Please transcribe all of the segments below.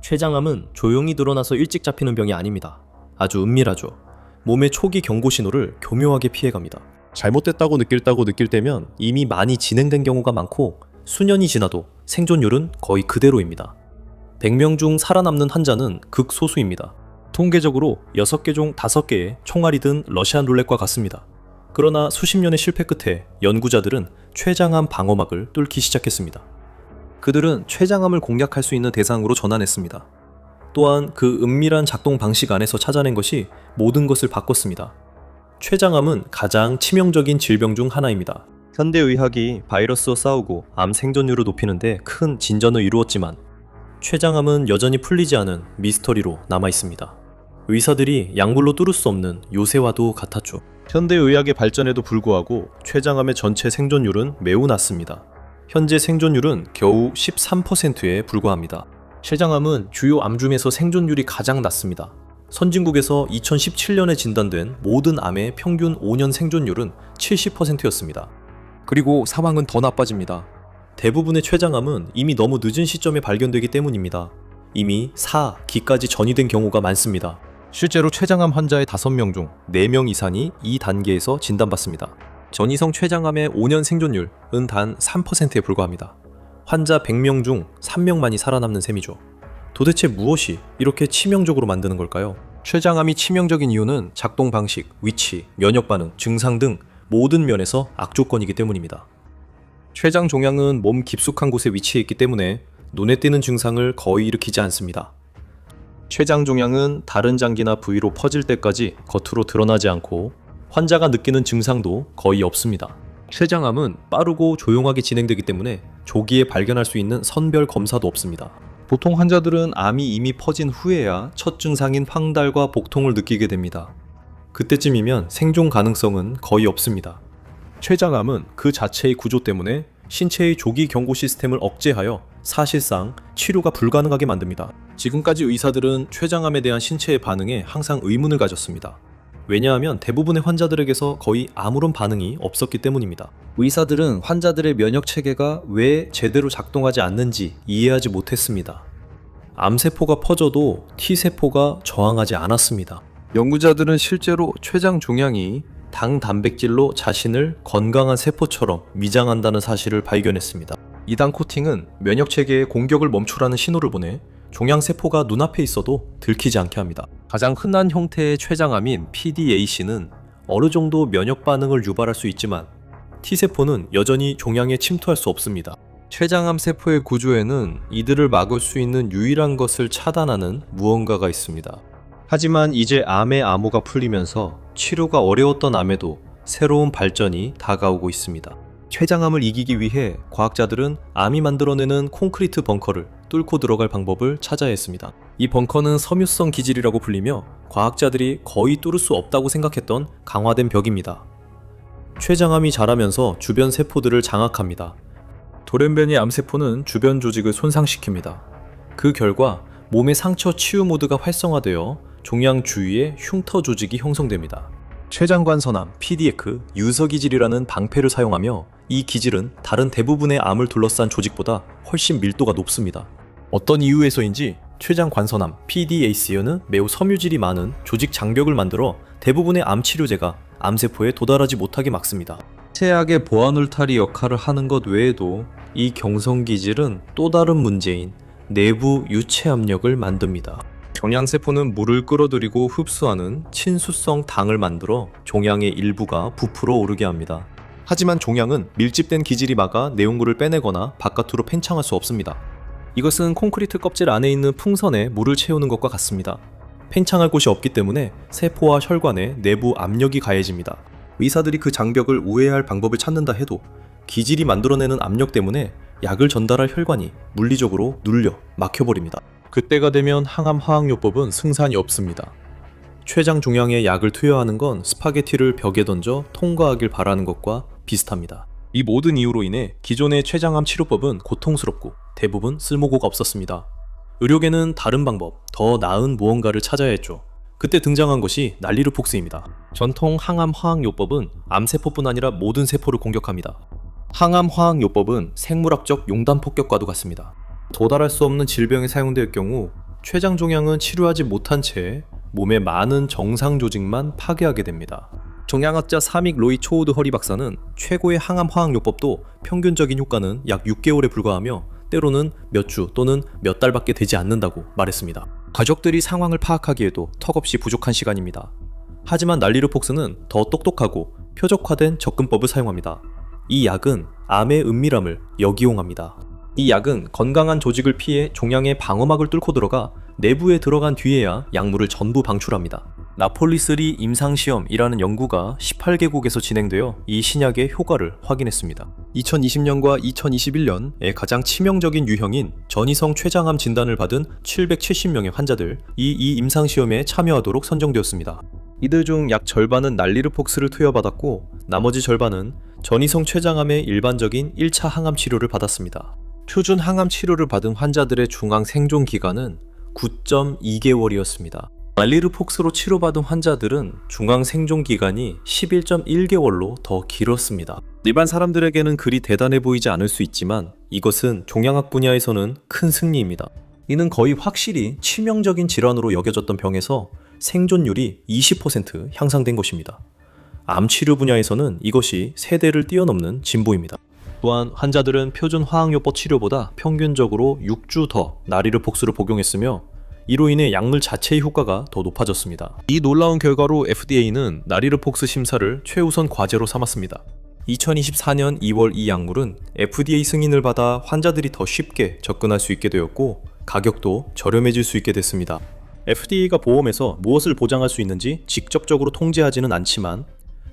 췌장암은 조용히 드러나서 일찍 잡히는 병이 아닙니다. 아주 은밀하죠. 몸의 초기 경고 신호를 교묘하게 피해갑니다. 잘못됐다고 느낄 때면 이미 많이 진행된 경우가 많고 수년이 지나도 생존율은 거의 그대로입니다. 100명 중 살아남는 환자는 극소수입니다. 통계적으로 6개 중 5개의 총알이 든 러시안 룰렛과 같습니다. 그러나 수십 년의 실패 끝에 연구자들은 췌장암 방어막을 뚫기 시작했습니다. 그들은 췌장암을 공략할 수 있는 대상으로 전환했습니다. 또한 그 은밀한 작동 방식 안에서 찾아낸 것이 모든 것을 바꿨습니다. 췌장암은 가장 치명적인 질병 중 하나입니다. 현대의학이 바이러스와 싸우고 암 생존율을 높이는데 큰 진전을 이루었지만 췌장암은 여전히 풀리지 않은 미스터리로 남아있습니다. 의사들이 약물로 뚫을 수 없는 요새와도 같았죠. 현대의학의 발전에도 불구하고 췌장암의 전체 생존율은 매우 낮습니다. 현재 생존율은 겨우 13%에 불과합니다. 췌장암은 주요 암 중에서 생존율이 가장 낮습니다. 선진국에서 2017년에 진단된 모든 암의 평균 5년 생존율은 70%였습니다. 그리고 사망은 더 나빠집니다. 대부분의 췌장암은 이미 너무 늦은 시점에 발견되기 때문입니다. 이미 4, 기까지 전이된 경우가 많습니다. 실제로 췌장암 환자의 5명 중 4명 이상이 이 단계에서 진단받습니다. 전이성 췌장암의 5년 생존율은 단 3%에 불과합니다. 환자 100명 중 3명만이 살아남는 셈이죠. 도대체 무엇이 이렇게 치명적으로 만드는 걸까요? 췌장암이 치명적인 이유는 작동 방식, 위치, 면역 반응, 증상 등 모든 면에서 악조건이기 때문입니다. 췌장 종양은 몸 깊숙한 곳에 위치해 있기 때문에 눈에 띄는 증상을 거의 일으키지 않습니다. 췌장 종양은 다른 장기나 부위로 퍼질 때까지 겉으로 드러나지 않고 환자가 느끼는 증상도 거의 없습니다. 췌장암은 빠르고 조용하게 진행되기 때문에 조기에 발견할 수 있는 선별 검사도 없습니다. 보통 환자들은 암이 이미 퍼진 후에야 첫 증상인 황달과 복통을 느끼게 됩니다. 그때쯤이면 생존 가능성은 거의 없습니다. 췌장암은 그 자체의 구조 때문에 신체의 조기 경고 시스템을 억제하여 사실상 치료가 불가능하게 만듭니다. 지금까지 의사들은 췌장암에 대한 신체의 반응에 항상 의문을 가졌습니다. 왜냐하면 대부분의 환자들에게서 거의 아무런 반응이 없었기 때문입니다. 의사들은 환자들의 면역 체계가 왜 제대로 작동하지 않는지 이해하지 못했습니다. 암세포가 퍼져도 T세포가 저항하지 않았습니다. 연구자들은 실제로 췌장 종양이 당 단백질로 자신을 건강한 세포처럼 위장한다는 사실을 발견했습니다. 이 당 코팅은 면역 체계의 공격을 멈추라는 신호를 보내 종양세포가 눈앞에 있어도 들키지 않게 합니다. 가장 흔한 형태의 췌장암인 PDAC는 어느 정도 면역 반응을 유발할 수 있지만 T세포는 여전히 종양에 침투할 수 없습니다. 췌장암 세포의 구조에는 이들을 막을 수 있는 유일한 것을 차단하는 무언가가 있습니다. 하지만 이제 암의 암호가 풀리면서 치료가 어려웠던 암에도 새로운 발전이 다가오고 있습니다. 췌장암을 이기기 위해 과학자들은 암이 만들어내는 콘크리트 벙커를 뚫고 들어갈 방법을 찾아야 했습니다. 이 벙커는 섬유성 기질이라고 불리며 과학자들이 거의 뚫을 수 없다고 생각했던 강화된 벽입니다. 췌장암이 자라면서 주변 세포들을 장악합니다. 돌연변이 암세포는 주변 조직을 손상시킵니다. 그 결과 몸의 상처 치유 모드가 활성화되어 종양 주위에 흉터 조직이 형성됩니다. 췌장관선암, PDX, 유서기질이라는 방패를 사용하며 이 기질은 다른 대부분의 암을 둘러싼 조직보다 훨씬 밀도가 높습니다. 어떤 이유에서인지 췌장관선암, PDAC에는 매우 섬유질이 많은 조직 장벽을 만들어 대부분의 암 치료제가 암세포에 도달하지 못하게 막습니다. 최악의 보안 울타리 역할을 하는 것 외에도 이 경성기질은 또 다른 문제인 내부 유체 압력을 만듭니다. 종양세포는 물을 끌어들이고 흡수하는 친수성 당을 만들어 종양의 일부가 부풀어 오르게 합니다. 하지만 종양은 밀집된 기질이 막아 내용물을 빼내거나 바깥으로 팽창할 수 없습니다. 이것은 콘크리트 껍질 안에 있는 풍선에 물을 채우는 것과 같습니다. 팽창할 곳이 없기 때문에 세포와 혈관에 내부 압력이 가해집니다. 의사들이 그 장벽을 우회할 방법을 찾는다 해도 기질이 만들어내는 압력 때문에 약을 전달할 혈관이 물리적으로 눌려 막혀버립니다. 그때가 되면 항암 화학요법은 승산이 없습니다. 췌장 종양에 약을 투여하는 건 스파게티를 벽에 던져 통과하길 바라는 것과 비슷합니다. 이 모든 이유로 인해 기존의 췌장암 치료법은 고통스럽고 대부분 쓸모가 없었습니다. 의료계는 다른 방법, 더 나은 무언가를 찾아야 했죠. 그때 등장한 것이 난리르폭스입니다. 전통 항암 화학요법은 암세포뿐 아니라 모든 세포를 공격합니다. 항암 화학요법은 생물학적 용단 폭격과도 같습니다. 도달할 수 없는 질병에 사용될 경우 췌장 종양은 치료하지 못한 채 몸의 많은 정상 조직만 파괴하게 됩니다. 종양학자 사믹 로이 초우드 허리 박사는 최고의 항암 화학요법도 평균적인 효과는 약 6개월에 불과하며 때로는 몇 주 또는 몇 달밖에 되지 않는다고 말했습니다. 가족들이 상황을 파악하기에도 턱없이 부족한 시간입니다. 하지만 날리르폭스는 더 똑똑하고 표적화된 접근법을 사용합니다. 이 약은 암의 은밀함을 역이용합니다. 이 약은 건강한 조직을 피해 종양의 방어막을 뚫고 들어가 내부에 들어간 뒤에야 약물을 전부 방출합니다. 나폴리3 임상시험이라는 연구가 18개국에서 진행되어 이 신약의 효과를 확인했습니다. 2020년과 2021년에 가장 치명적인 유형인 전이성 췌장암 진단을 받은 770명의 환자들, 이 임상시험에 참여하도록 선정되었습니다. 이들 중 약 절반은 날리르폭스를 투여받았고 나머지 절반은 전이성 췌장암의 일반적인 1차 항암 치료를 받았습니다. 표준 항암 치료를 받은 환자들의 중앙 생존 기간은 9.2개월이었습니다. 날리르폭스로 치료받은 환자들은 중앙 생존 기간이 11.1개월로 더 길었습니다. 일반 사람들에게는 그리 대단해 보이지 않을 수 있지만 이것은 종양학 분야에서는 큰 승리입니다. 이는 거의 확실히 치명적인 질환으로 여겨졌던 병에서 생존율이 20% 향상된 것입니다. 암 치료 분야에서는 이것이 세대를 뛰어넘는 진보입니다. 또한 환자들은 표준 화학요법 치료보다 평균적으로 6주 더 날리르폭스를 복용했으며 이로 인해 약물 자체의 효과가 더 높아졌습니다. 이 놀라운 결과로 FDA는 날리르폭스 심사를 최우선 과제로 삼았습니다. 2024년 2월 이 약물은 FDA 승인을 받아 환자들이 더 쉽게 접근할 수 있게 되었고 가격도 저렴해질 수 있게 됐습니다. FDA가 보험에서 무엇을 보장할 수 있는지 직접적으로 통제하지는 않지만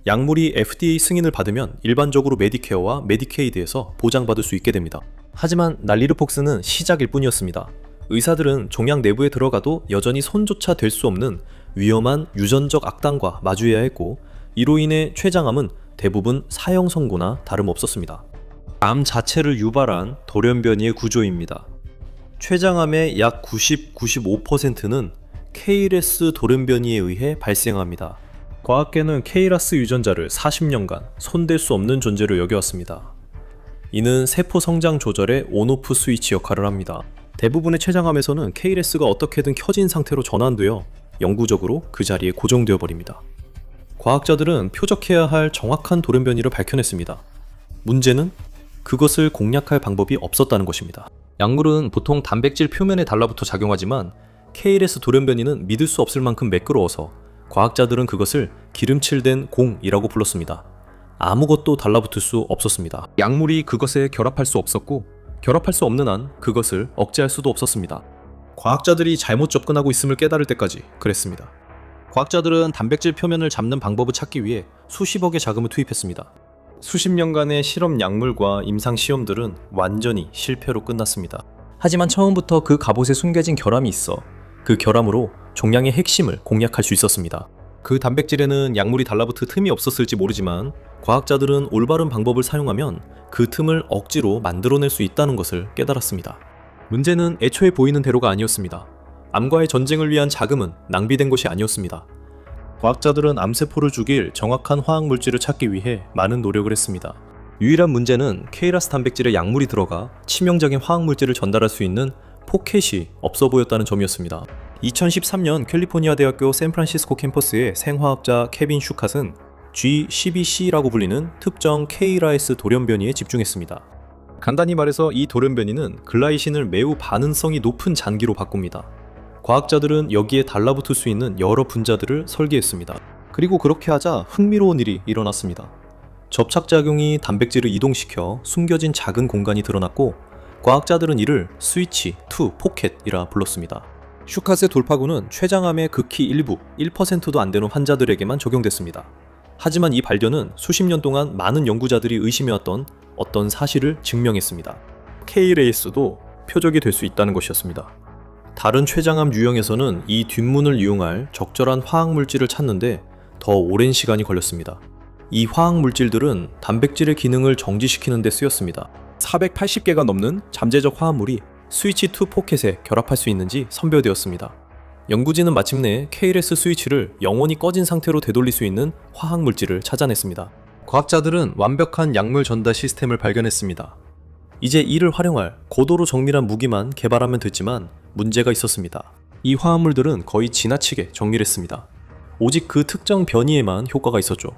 약물이 FDA 승인을 받으면 일반적으로 메디케어와 메디케이드에서 보장받을 수 있게 됩니다. 하지만 날리르폭스는 시작일 뿐이었습니다. 의사들은 종양 내부에 들어가도 여전히 손조차 댈 수 없는 위험한 유전적 악당과 마주해야 했고 이로 인해 췌장암은 대부분 사형 선고나 다름없었습니다. 암 자체를 유발한 돌연변이의 구조입니다. 췌장암의 약 90-95%는 KRAS 돌연변이에 의해 발생합니다. 과학계는 KRAS 유전자를 40년간 손댈 수 없는 존재로 여겨왔습니다. 이는 세포 성장 조절의 온오프 스위치 역할을 합니다. 대부분의 췌장암에서는 KRAS가 어떻게든 켜진 상태로 전환되어 영구적으로 그 자리에 고정되어 버립니다. 과학자들은 표적해야 할 정확한 돌연변이를 밝혀냈습니다. 문제는 그것을 공략할 방법이 없었다는 것입니다. 약물은 보통 단백질 표면에 달라붙어 작용하지만 KRAS 돌연변이는 믿을 수 없을 만큼 매끄러워서 과학자들은 그것을 기름칠된 공이라고 불렀습니다. 아무것도 달라붙을 수 없었습니다. 약물이 그것에 결합할 수 없었고 결합할 수 없는 한 그것을 억제할 수도 없었습니다. 과학자들이 잘못 접근하고 있음을 깨달을 때까지 그랬습니다. 과학자들은 단백질 표면을 잡는 방법을 찾기 위해 수십억의 자금을 투입했습니다. 수십 년간의 실험 약물과 임상 시험들은 완전히 실패로 끝났습니다. 하지만 처음부터 그 갑옷에 숨겨진 결함이 있어 그 결함으로 종양의 핵심을 공략할 수 있었습니다. 그 단백질에는 약물이 달라붙을 틈이 없었을지 모르지만 과학자들은 올바른 방법을 사용하면 그 틈을 억지로 만들어낼 수 있다는 것을 깨달았습니다. 문제는 애초에 보이는 대로가 아니었습니다. 암과의 전쟁을 위한 자금은 낭비된 것이 아니었습니다. 과학자들은 암세포를 죽일 정확한 화학물질을 찾기 위해 많은 노력을 했습니다. 유일한 문제는 KRAS 단백질에 약물이 들어가 치명적인 화학물질을 전달할 수 있는 포켓이 없어 보였다는 점이었습니다. 2013년 캘리포니아 대학교 샌프란시스코 캠퍼스의 생화학자 케빈 슈캇은 G12C라고 불리는 특정 KRAS 돌연변이에 집중했습니다. 간단히 말해서 이 돌연변이는 글라이신을 매우 반응성이 높은 잔기로 바꿉니다. 과학자들은 여기에 달라붙을 수 있는 여러 분자들을 설계했습니다. 그리고 그렇게 하자 흥미로운 일이 일어났습니다. 접착작용이 단백질을 이동시켜 숨겨진 작은 공간이 드러났고 과학자들은 이를 스위치 투 포켓이라 불렀습니다. 슈캇의 돌파구는 췌장암의 극히 일부 1%도 안 되는 환자들에게만 적용됐습니다. 하지만 이 발견은 수십 년 동안 많은 연구자들이 의심해왔던 어떤 사실을 증명했습니다. KRAS도 표적이 될 수 있다는 것이었습니다. 다른 췌장암 유형에서는 이 뒷문을 이용할 적절한 화학물질을 찾는데 더 오랜 시간이 걸렸습니다. 이 화학물질들은 단백질의 기능을 정지시키는 데 쓰였습니다. 480개가 넘는 잠재적 화합물이 스위치 2 포켓에 결합할 수 있는지 선별되었습니다. 연구진은 마침내 KRAS 스위치를 영원히 꺼진 상태로 되돌릴 수 있는 화학물질을 찾아냈습니다. 과학자들은 완벽한 약물 전달 시스템을 발견했습니다. 이제 이를 활용할 고도로 정밀한 무기만 개발하면 됐지만 문제가 있었습니다. 이 화합물들은 거의 지나치게 정밀했습니다. 오직 그 특정 변이에만 효과가 있었죠.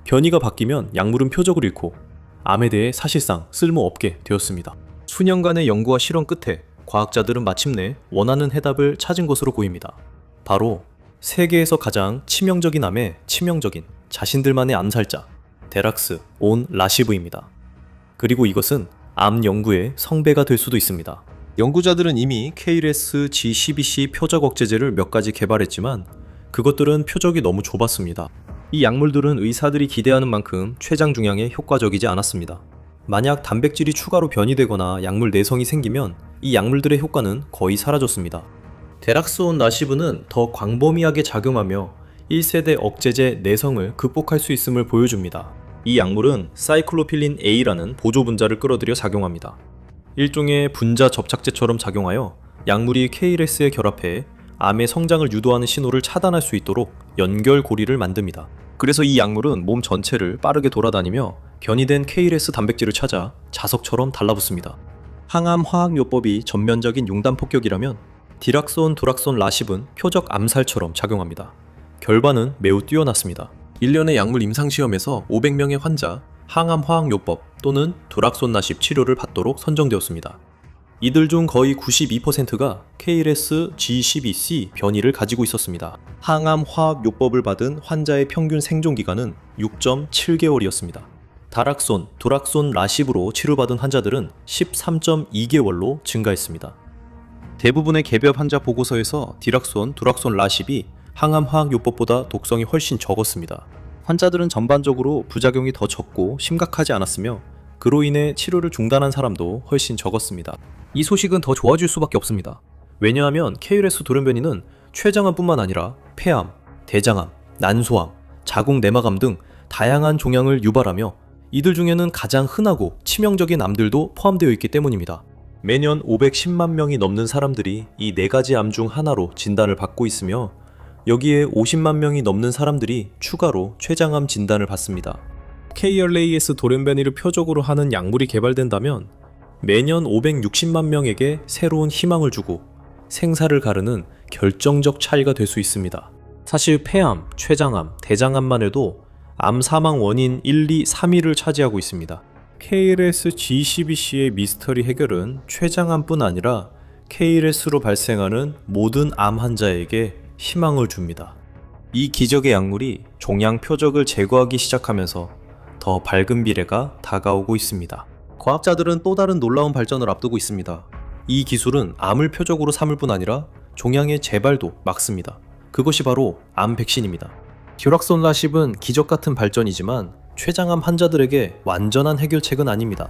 변이가 바뀌면 약물은 표적을 잃고 암에 대해 사실상 쓸모없게 되었습니다. 수년간의 연구와 실험 끝에 과학자들은 마침내 원하는 해답을 찾은 것으로 보입니다. 바로 세계에서 가장 치명적인 암의 치명적인 자신들만의 암살자 데락스 온 라시브입니다. 그리고 이것은 암 연구의 성배가 될 수도 있습니다. 연구자들은 이미 KRAS G12C 표적 억제제를 몇 가지 개발했지만 그것들은 표적이 너무 좁았습니다. 이 약물들은 의사들이 기대하는 만큼 췌장 중량에 효과적이지 않았습니다. 만약 단백질이 추가로 변이되거나 약물 내성이 생기면 이 약물들의 효과는 거의 사라졌습니다. 데락스온 라시브는 더 광범위하게 작용하며 1세대 억제제 내성을 극복할 수 있음을 보여줍니다. 이 약물은 사이클로필린 A라는 보조 분자를 끌어들여 작용합니다. 일종의 분자 접착제처럼 작용하여 약물이 KRAS에 결합해 암의 성장을 유도하는 신호를 차단할 수 있도록 연결고리를 만듭니다. 그래서 이 약물은 몸 전체를 빠르게 돌아다니며 변이된 KRAS 단백질을 찾아 자석처럼 달라붙습니다. 항암 화학요법이 전면적인 융단 폭격이라면 디락손 도락손 라십은 표적 암살처럼 작용합니다. 결과는 매우 뛰어났습니다. 1년의 약물 임상시험에서 500명의 환자 항암 화학요법 또는 도락손 라십 치료를 받도록 선정되었습니다. 이들 중 거의 92%가 KRAS G12C 변이를 가지고 있었습니다. 항암 화학요법을 받은 환자의 평균 생존기간은 6.7개월이었습니다. 다락손, 도락손 라십으로 치료받은 환자들은 13.2개월로 증가했습니다. 대부분의 개별 환자 보고서에서 디락손, 도락손 라십이 항암 화학요법보다 독성이 훨씬 적었습니다. 환자들은 전반적으로 부작용이 더 적고 심각하지 않았으며 그로 인해 치료를 중단한 사람도 훨씬 적었습니다. 이 소식은 더 좋아질 수밖에 없습니다. 왜냐하면 KRAS 돌연변이는 췌장암뿐만 아니라 폐암, 대장암, 난소암, 자궁 내막암 등 다양한 종양을 유발하며 이들 중에는 가장 흔하고 치명적인 암들도 포함되어 있기 때문입니다. 매년 510만 명이 넘는 사람들이 이 4가지 암 중 하나로 진단을 받고 있으며 여기에 50만 명이 넘는 사람들이 추가로 췌장암 진단을 받습니다. KRAS 돌연변이를 표적으로 하는 약물이 개발된다면 매년 560만 명에게 새로운 희망을 주고 생사를 가르는 결정적 차이가 될 수 있습니다. 사실 폐암, 췌장암, 대장암만 해도 암 사망 원인 1, 2, 3위를 차지하고 있습니다. KRAS G12C의 미스터리 해결은 췌장암뿐 아니라 KRAS로 발생하는 모든 암 환자에게 희망을 줍니다. 이 기적의 약물이 종양 표적을 제거하기 시작하면서 더 밝은 미래가 다가오고 있습니다. 과학자들은 또 다른 놀라운 발전을 앞두고 있습니다. 이 기술은 암을 표적으로 삼을 뿐 아니라 종양의 재발도 막습니다. 그것이 바로 암 백신입니다. 듀락손 라십은 기적같은 발전이지만 췌장암 환자들에게 완전한 해결책은 아닙니다.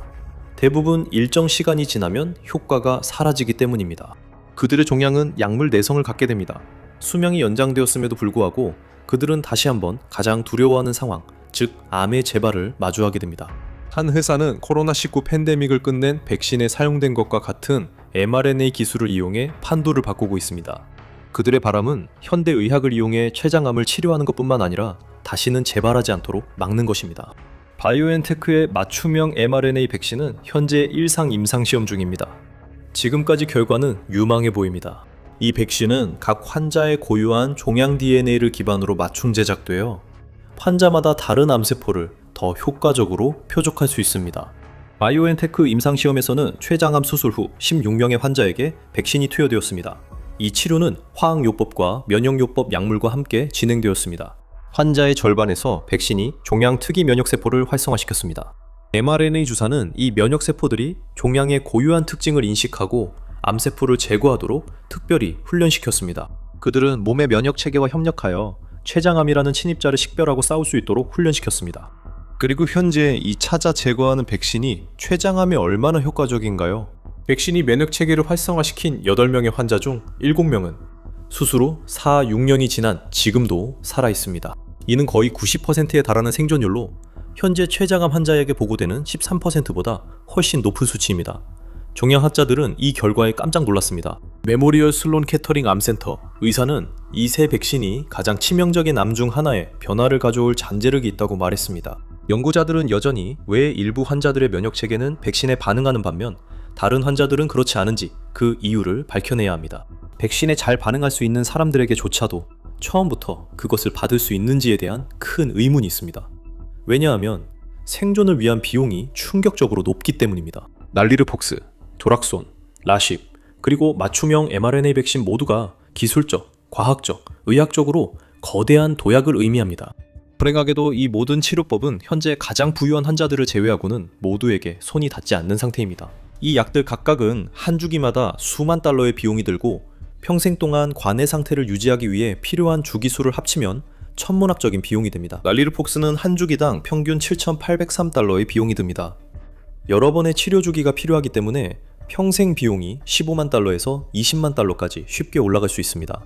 대부분 일정 시간이 지나면 효과가 사라지기 때문입니다. 그들의 종양은 약물 내성을 갖게 됩니다. 수명이 연장되었음에도 불구하고 그들은 다시 한번 가장 두려워하는 상황, 즉 암의 재발을 마주하게 됩니다. 한 회사는 코로나19 팬데믹을 끝낸 백신에 사용된 것과 같은 mRNA 기술을 이용해 판도를 바꾸고 있습니다. 그들의 바람은 현대 의학을 이용해 췌장암을 치료하는 것뿐만 아니라 다시는 재발하지 않도록 막는 것입니다. 바이오엔테크의 맞춤형 mRNA 백신은 현재 일상 임상시험 중입니다. 지금까지 결과는 유망해 보입니다. 이 백신은 각 환자의 고유한 종양 DNA를 기반으로 맞춤 제작되어 환자마다 다른 암세포를 더 효과적으로 표적할 수 있습니다. 바이오엔테크 임상시험에서는 췌장암 수술 후 16명의 환자에게 백신이 투여되었습니다. 이 치료는 화학요법과 면역요법 약물과 함께 진행되었습니다. 환자의 절반에서 백신이 종양 특이 면역세포를 활성화시켰습니다. mRNA 주사는 이 면역세포들이 종양의 고유한 특징을 인식하고 암세포를 제거하도록 특별히 훈련시켰습니다. 그들은 몸의 면역체계와 협력하여 췌장암이라는 침입자를 식별하고 싸울 수 있도록 훈련시켰습니다. 그리고 현재 이 찾아 제거하는 백신이 췌장암에 얼마나 효과적인가요? 백신이 면역체계를 활성화시킨 8명의 환자 중 7명은 수술 후 4, 6년이 지난 지금도 살아있습니다. 이는 거의 90%에 달하는 생존율로 현재 췌장암 환자에게 보고되는 13%보다 훨씬 높은 수치입니다. 종양학자들은 이 결과에 깜짝 놀랐습니다. 메모리얼 슬론 캐터링 암센터 의사는 이 세 백신이 가장 치명적인 암 중 하나에 변화를 가져올 잠재력이 있다고 말했습니다. 연구자들은 여전히 왜 일부 환자들의 면역체계는 백신에 반응하는 반면 다른 환자들은 그렇지 않은지 그 이유를 밝혀내야 합니다. 백신에 잘 반응할 수 있는 사람들에게조차도 처음부터 그것을 받을 수 있는지에 대한 큰 의문이 있습니다. 왜냐하면 생존을 위한 비용이 충격적으로 높기 때문입니다. 날리르폭스, 도락손, 라십, 그리고 맞춤형 mRNA 백신 모두가 기술적, 과학적, 의학적으로 거대한 도약을 의미합니다. 불행하게도 이 모든 치료법은 현재 가장 부유한 환자들을 제외하고는 모두에게 손이 닿지 않는 상태입니다. 이 약들 각각은 한 주기마다 수만 달러의 비용이 들고 평생 동안 관해 상태를 유지하기 위해 필요한 주기수를 합치면 천문학적인 비용이 됩니다. 날리르폭스는 한 주기당 평균 7,803달러의 비용이 듭니다. 여러 번의 치료 주기가 필요하기 때문에 평생 비용이 15만 달러에서 20만 달러까지 쉽게 올라갈 수 있습니다.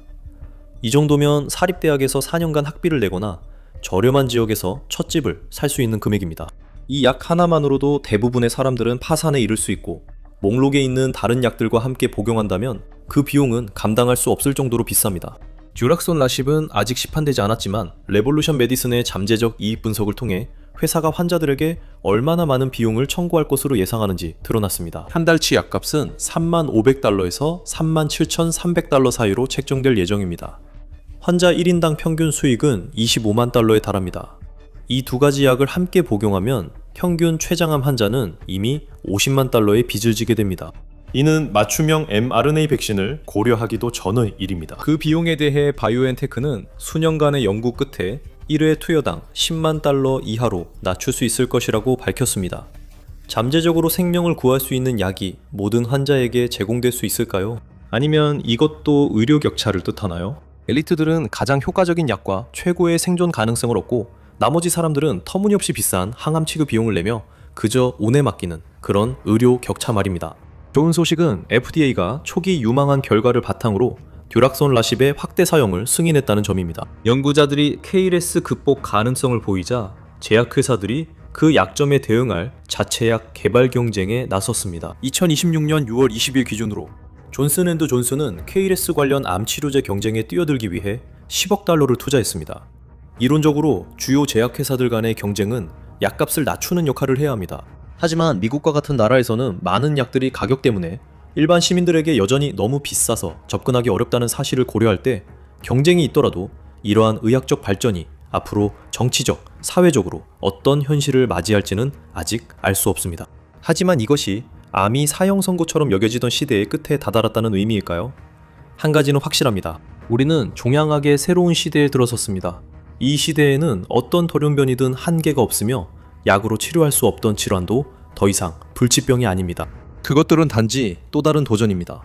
이 정도면 사립대학에서 4년간 학비를 내거나 저렴한 지역에서 첫 집을 살 수 있는 금액입니다. 이 약 하나만으로도 대부분의 사람들은 파산에 이를 수 있고 목록에 있는 다른 약들과 함께 복용한다면 그 비용은 감당할 수 없을 정도로 비쌉니다. 듀락손 라십은 아직 시판되지 않았지만 레볼루션 메디슨의 잠재적 이익 분석을 통해 회사가 환자들에게 얼마나 많은 비용을 청구할 것으로 예상하는지 드러났습니다. 한 달치 약값은 35,500달러에서 37,300달러 사이로 책정될 예정입니다. 환자 1인당 평균 수익은 25만 달러에 달합니다. 이 두 가지 약을 함께 복용하면 평균 췌장암 환자는 이미 50만 달러의 빚을 지게 됩니다. 이는 맞춤형 mRNA 백신을 고려하기도 전의 일입니다. 그 비용에 대해 바이오엔테크는 수년간의 연구 끝에 1회 투여당 10만 달러 이하로 낮출 수 있을 것이라고 밝혔습니다. 잠재적으로 생명을 구할 수 있는 약이 모든 환자에게 제공될 수 있을까요? 아니면 이것도 의료 격차를 뜻하나요? 엘리트들은 가장 효과적인 약과 최고의 생존 가능성을 얻고 나머지 사람들은 터무니없이 비싼 항암 치료 비용을 내며 그저 운에 맡기는 그런 의료 격차 말입니다. 좋은 소식은 FDA가 초기 유망한 결과를 바탕으로 듀락손 라십의 확대 사용을 승인했다는 점입니다. 연구자들이 KRAS 극복 가능성을 보이자 제약회사들이 그 약점에 대응할 자체약 개발 경쟁에 나섰습니다. 2026년 6월 20일 기준으로 존슨앤드존슨은 KRAS 관련 암 치료제 경쟁에 뛰어들기 위해 10억 달러를 투자했습니다. 이론적으로 주요 제약회사들 간의 경쟁은 약값을 낮추는 역할을 해야 합니다. 하지만 미국과 같은 나라에서는 많은 약들이 가격 때문에 일반 시민들에게 여전히 너무 비싸서 접근하기 어렵다는 사실을 고려할 때 경쟁이 있더라도 이러한 의학적 발전이 앞으로 정치적, 사회적으로 어떤 현실을 맞이할지는 아직 알 수 없습니다. 하지만 이것이 암이 사형 선고처럼 여겨지던 시대의 끝에 다다랐다는 의미일까요? 한 가지는 확실합니다. 우리는 종양학의 새로운 시대에 들어섰습니다. 이 시대에는 어떤 돌연변이든 한계가 없으며 약으로 치료할 수 없던 질환도 더 이상 불치병이 아닙니다. 그것들은 단지 또 다른 도전입니다.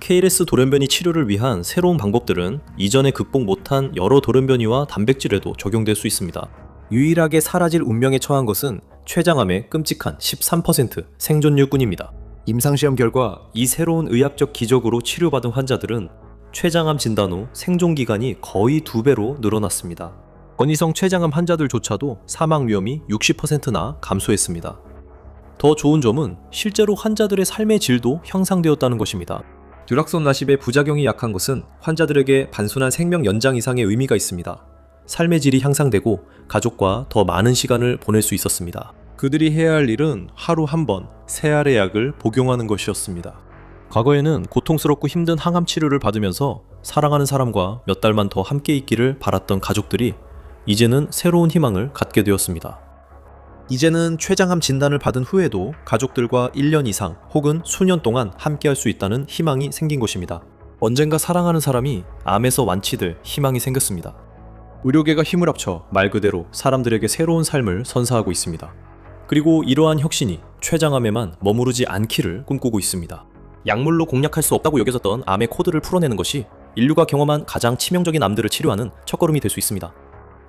KRAS 돌연변이 치료를 위한 새로운 방법들은 이전에 극복 못한 여러 돌연변이와 단백질에도 적용될 수 있습니다. 유일하게 사라질 운명에 처한 것은 췌장암의 끔찍한 13% 생존율뿐입니다. 임상시험 결과 이 새로운 의학적 기적으로 치료받은 환자들은 췌장암 진단 후 생존기간이 거의 2배로 늘어났습니다. 건이성 췌장암 환자들조차도 사망 위험이 60%나 감소했습니다. 더 좋은 점은 실제로 환자들의 삶의 질도 향상되었다는 것입니다. 듀락손 라십의 부작용이 약한 것은 환자들에게 단순한 생명 연장 이상의 의미가 있습니다. 삶의 질이 향상되고 가족과 더 많은 시간을 보낼 수 있었습니다. 그들이 해야 할 일은 하루 한 번 세 알의 약을 복용하는 것이었습니다. 과거에는 고통스럽고 힘든 항암 치료를 받으면서 사랑하는 사람과 몇 달만 더 함께 있기를 바랐던 가족들이 이제는 새로운 희망을 갖게 되었습니다. 이제는 췌장암 진단을 받은 후에도 가족들과 1년 이상 혹은 수년 동안 함께 할 수 있다는 희망이 생긴 것입니다. 언젠가 사랑하는 사람이 암에서 완치될 희망이 생겼습니다. 의료계가 힘을 합쳐 말 그대로 사람들에게 새로운 삶을 선사하고 있습니다. 그리고 이러한 혁신이 췌장암에만 머무르지 않기를 꿈꾸고 있습니다. 약물로 공략할 수 없다고 여겨졌던 암의 코드를 풀어내는 것이 인류가 경험한 가장 치명적인 암들을 치료하는 첫걸음이 될 수 있습니다.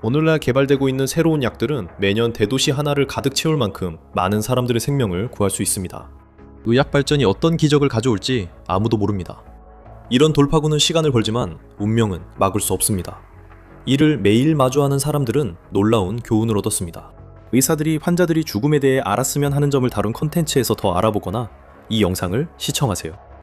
오늘날 개발되고 있는 새로운 약들은 매년 대도시 하나를 가득 채울 만큼 많은 사람들의 생명을 구할 수 있습니다. 의학 발전이 어떤 기적을 가져올지 아무도 모릅니다. 이런 돌파구는 시간을 벌지만 운명은 막을 수 없습니다. 이를 매일 마주하는 사람들은 놀라운 교훈을 얻었습니다. 의사들이 환자들이 죽음에 대해 알았으면 하는 점을 다룬 콘텐츠에서 더 알아보거나 이 영상을 시청하세요.